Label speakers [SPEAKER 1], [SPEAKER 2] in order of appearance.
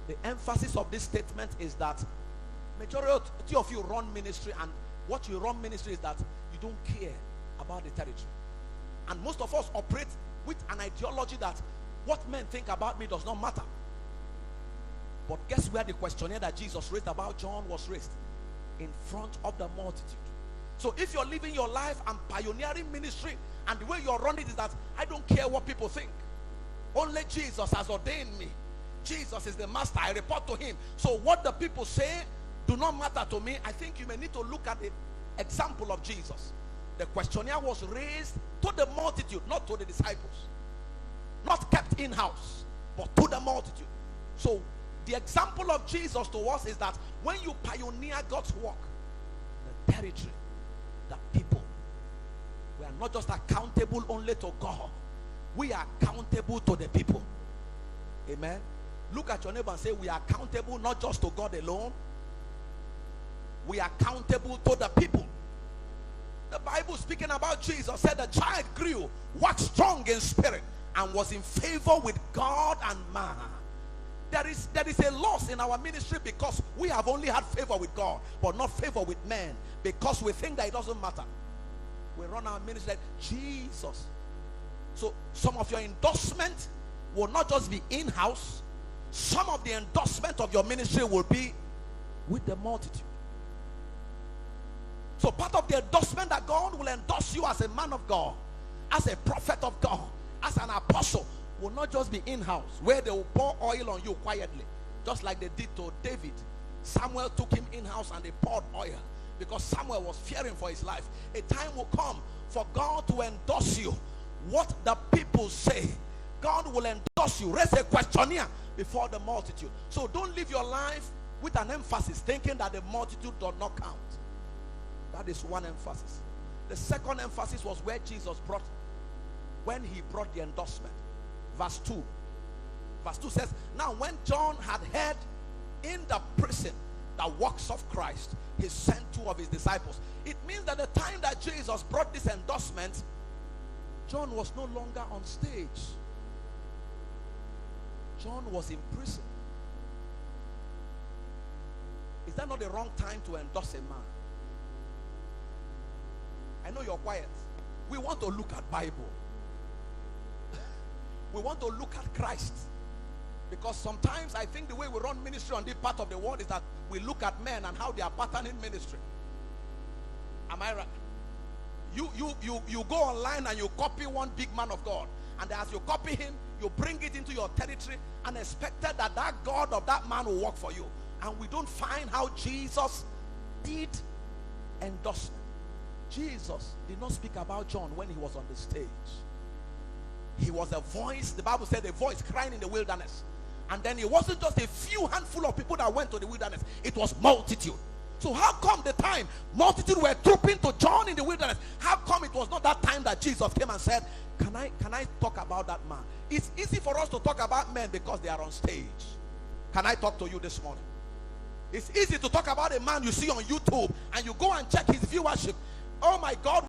[SPEAKER 1] The emphasis of this statement is that majority of you run ministry, and what you run ministry is that you don't care about the territory. And most of us operate with an ideology that what men think about me does not matter. But guess where the questionnaire that Jesus raised about John was raised? In front of the multitude. So if you're living your life and pioneering ministry, and the way you're running it is that I don't care what people think. Only Jesus has ordained me. Jesus is the master. I report to him. So what the people say do not matter to me. I think you may need to look at the example of Jesus. The questionnaire was raised to the multitude, not to the disciples. Not kept in-house, but to the multitude. So the example of Jesus to us is that when you pioneer God's work, the territory, the people, we are not just accountable only to God. We are accountable to the people. Amen. Look at your neighbor and say, we are accountable not just to God alone. We are accountable to the people. The Bible speaking about Jesus said the child grew, waxed strong in spirit, and was in favor with God and man. There is a loss in our ministry because we have only had favor with God, but not favor with men, because we think that it doesn't matter. We run our ministry like Jesus. So some of your endorsement will not just be in-house. Some of the endorsement of your ministry will be with the multitude. So part of the endorsement that God will endorse you as a man of God, as a prophet of God, as an apostle, will not just be in-house, where they will pour oil on you quietly, just like they did to David. Samuel took him in-house and they poured oil because Samuel was fearing for his life. A time will come for God to endorse you. What the people say, God will endorse you. Raise a questionnaire before the multitude. So don't live your life with an emphasis thinking that the multitude does not count. That is one emphasis. The second emphasis was where Jesus brought, when he brought the endorsement. Verse 2. Verse 2 says, now when John had heard in the prison the works of Christ, he sent 2 of his disciples. It means that the time that Jesus brought this endorsement, John was no longer on stage. John was in prison. Is that not the wrong time to endorse a man? I know you're quiet. We want to look at Bible. We want to look at Christ. Because sometimes I think the way we run ministry on this part of the world is that we look at men and how they are patterning ministry. Am I right? You go online and you copy one big man of God, and as you copy him, you bring it into your territory and expected that that God of that man will work for you. And we don't find how Jesus did endorsement. Jesus did not speak about John when he was on the stage. He was a voice, the Bible said a voice crying in the wilderness. And then it wasn't just a few handful of people that went to the wilderness, it was multitude. So how come the time multitude were trooping to John in the wilderness? How come it was not that time that Jesus came and said, can I talk about that man? It's easy for us to talk about men because they are on stage. Can I talk to you this morning? It's easy to talk about a man you see on YouTube and you go and check his viewership. Oh my God,